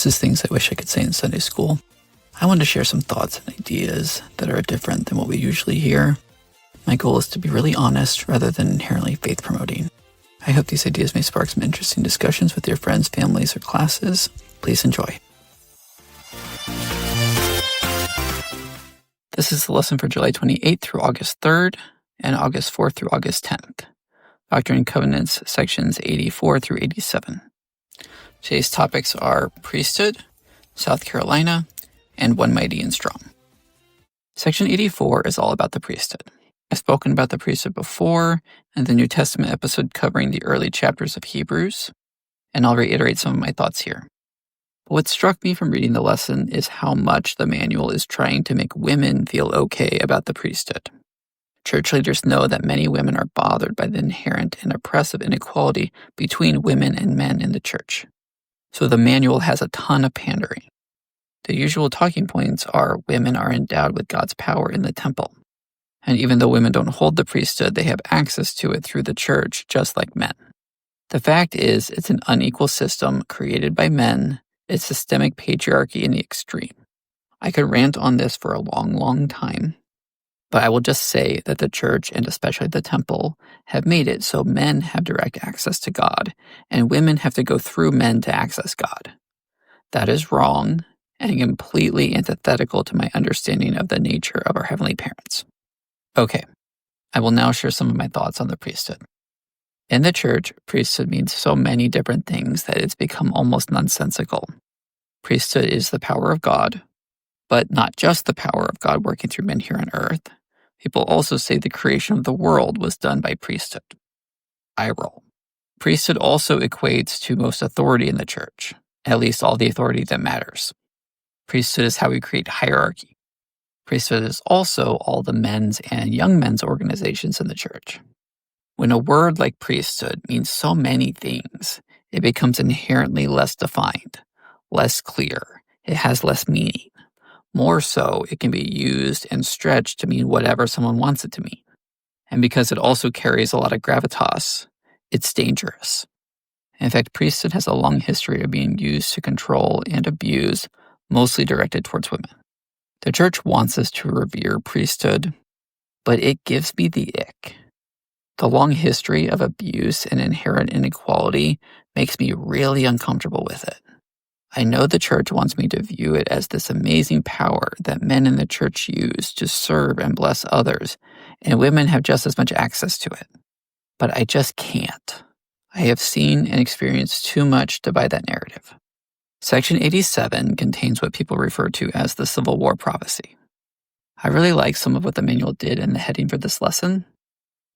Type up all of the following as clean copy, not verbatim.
This is things I wish I could say in Sunday school. I want to share some thoughts and ideas that are different than what we usually hear. My goal is to be really honest rather than inherently faith-promoting. I hope these ideas may spark some interesting discussions with your friends, families, or classes. Please enjoy. This is the lesson for July 28th through August 3rd and August 4th through August 10th. Doctrine and Covenants, sections 84 through 87. Today's topics are Priesthood, South Carolina, and One Mighty and Strong. Section 84 is all about the priesthood. I've spoken about the priesthood before in the New Testament episode covering the early chapters of Hebrews, and I'll reiterate some of my thoughts here. But what struck me from reading the lesson is how much the manual is trying to make women feel okay about the priesthood. Church leaders know that many women are bothered by the inherent and oppressive inequality between women and men in the church. So the manual has a ton of pandering. The usual talking points are women are endowed with God's power in the temple. And even though women don't hold the priesthood, they have access to it through the church, just like men. The fact is, it's an unequal system created by men. It's systemic patriarchy in the extreme. I could rant on this for a long, long time. But I will just say that the church, and especially the temple, have made it so men have direct access to God, and women have to go through men to access God. That is wrong, and completely antithetical to my understanding of the nature of our heavenly parents. Okay, I will now share some of my thoughts on the priesthood. In the church, priesthood means so many different things that it's become almost nonsensical. Priesthood is the power of God, but not just the power of God working through men here on earth. People also say the creation of the world was done by priesthood. I roll. Priesthood also equates to most authority in the church, at least all the authority that matters. Priesthood is how we create hierarchy. Priesthood is also all the men's and young men's organizations in the church. When a word like priesthood means so many things, it becomes inherently less defined, less clear. It has less meaning. More so, it can be used and stretched to mean whatever someone wants it to mean. And because it also carries a lot of gravitas, it's dangerous. In fact, priesthood has a long history of being used to control and abuse, mostly directed towards women. The church wants us to revere priesthood, but it gives me the ick. The long history of abuse and inherent inequality makes me really uncomfortable with it. I know the church wants me to view it as this amazing power that men in the church use to serve and bless others, and women have just as much access to it. But I just can't. I have seen and experienced too much to buy that narrative. Section 87 contains what people refer to as the Civil War prophecy. I really like some of what the manual did in the heading for this lesson.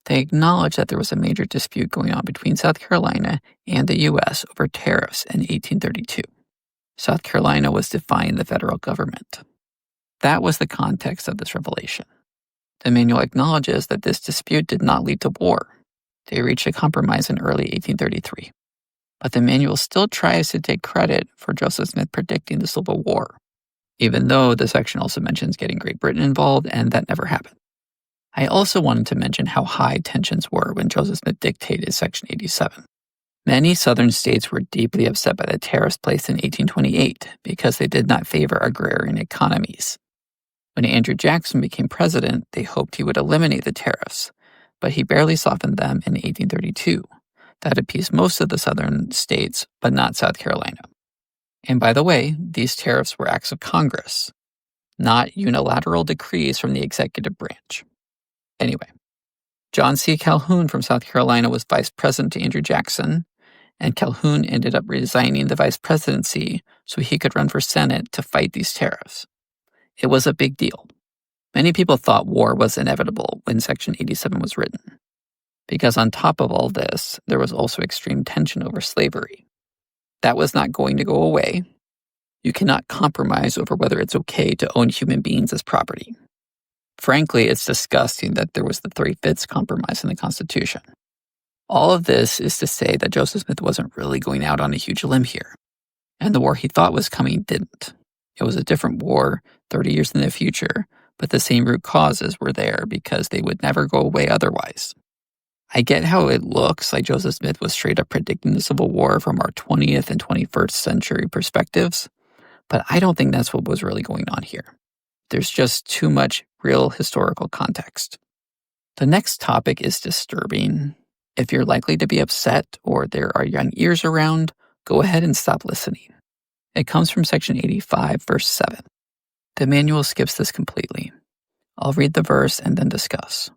They acknowledge that there was a major dispute going on between South Carolina and the U.S. over tariffs in 1832. South Carolina was defying the federal government. That was the context of this revelation. The manual acknowledges that this dispute did not lead to war. They reached a compromise in early 1833. But the manual still tries to take credit for Joseph Smith predicting the Civil War, even though the section also mentions getting Great Britain involved, and that never happened. I also wanted to mention how high tensions were when Joseph Smith dictated Section 87. Many southern states were deeply upset by the tariffs placed in 1828 because they did not favor agrarian economies. When Andrew Jackson became president, they hoped he would eliminate the tariffs, but he barely softened them in 1832. That appeased most of the southern states, but not South Carolina. And by the way, these tariffs were acts of Congress, not unilateral decrees from the executive branch. Anyway, John C. Calhoun from South Carolina was vice president to Andrew Jackson, and Calhoun ended up resigning the vice presidency so he could run for Senate to fight these tariffs. It was a big deal. Many people thought war was inevitable when Section 87 was written, because on top of all this, there was also extreme tension over slavery. That was not going to go away. You cannot compromise over whether it's okay to own human beings as property. Frankly, it's disgusting that there was the 3/5 compromise in the Constitution. All of this is to say that Joseph Smith wasn't really going out on a huge limb here, and the war he thought was coming didn't. It was a different war 30 years in the future, but the same root causes were there because they would never go away otherwise. I get how it looks like Joseph Smith was straight up predicting the Civil War from our 20th and 21st century perspectives, but I don't think that's what was really going on here. There's just too much real historical context. The next topic is disturbing. If you're likely to be upset or there are young ears around, go ahead and stop listening. It comes from section 85, verse 7. The manual skips this completely. I'll read the verse and then discuss.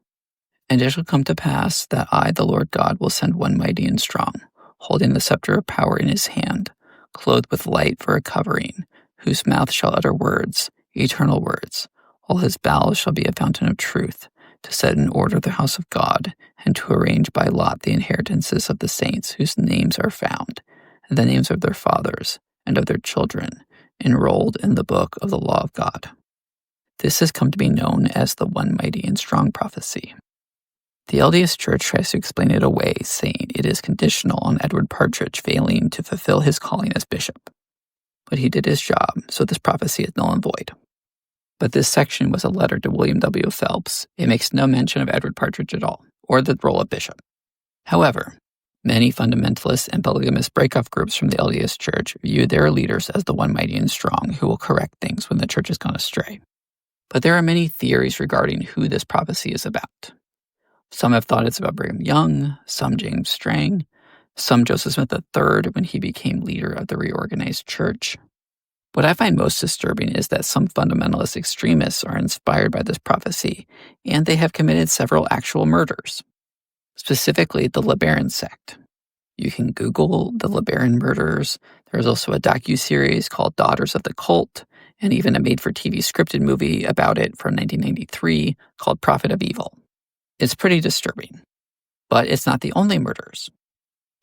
And it shall come to pass that I, the Lord God, will send one mighty and strong, holding the scepter of power in his hand, clothed with light for a covering, whose mouth shall utter words, eternal words. All his bowels shall be a fountain of truth, to set in order the house of God, and to arrange by lot the inheritances of the saints whose names are found, and the names of their fathers and of their children, enrolled in the book of the law of God. This has come to be known as the one mighty and strong prophecy. The LDS Church tries to explain it away, saying it is conditional on Edward Partridge failing to fulfill his calling as bishop. But he did his job, so this prophecy is null and void. But this section was a letter to William W. Phelps. It makes no mention of Edward Partridge at all, or the role of bishop. However, many fundamentalist and polygamous breakoff groups from the LDS Church view their leaders as the one mighty and strong who will correct things when the church has gone astray. But there are many theories regarding who this prophecy is about. Some have thought it's about Brigham Young, some James Strang, some Joseph Smith III when he became leader of the reorganized church. What I find most disturbing is that some fundamentalist extremists are inspired by this prophecy, and they have committed several actual murders, specifically the LeBaron sect. You can Google the LeBaron murders. There's also a docuseries called Daughters of the Cult, and even a made-for-TV scripted movie about it from 1993 called Prophet of Evil. It's pretty disturbing, but it's not the only murders.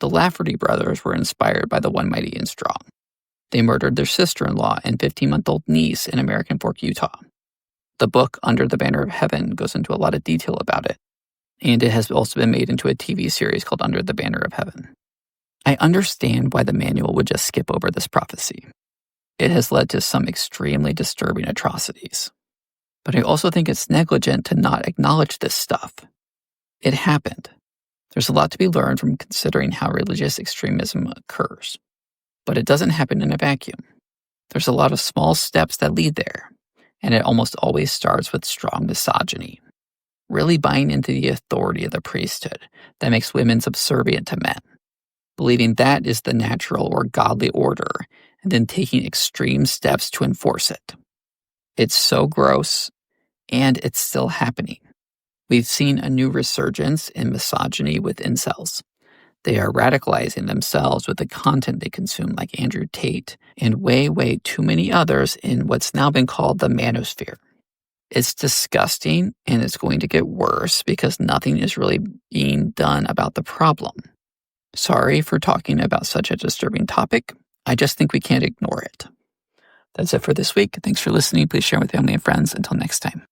The Lafferty brothers were inspired by the one mighty and strong. They murdered their sister-in-law and 15-month-old niece in American Fork, Utah. The book Under the Banner of Heaven goes into a lot of detail about it, and it has also been made into a TV series called Under the Banner of Heaven. I understand why the manual would just skip over this prophecy. It has led to some extremely disturbing atrocities. But I also think it's negligent to not acknowledge this stuff. It happened. There's a lot to be learned from considering how religious extremism occurs. But it doesn't happen in a vacuum. There's a lot of small steps that lead there, and it almost always starts with strong misogyny. Really buying into the authority of the priesthood that makes women subservient to men. Believing that is the natural or godly order, and then taking extreme steps to enforce it. It's so gross, and it's still happening. We've seen a new resurgence in misogyny with incels. They are radicalizing themselves with the content they consume, like Andrew Tate, and way, way too many others in what's now been called the manosphere. It's disgusting, and it's going to get worse because nothing is really being done about the problem. Sorry for talking about such a disturbing topic. I just think we can't ignore it. That's it for this week. Thanks for listening. Please share with family and friends. Until next time.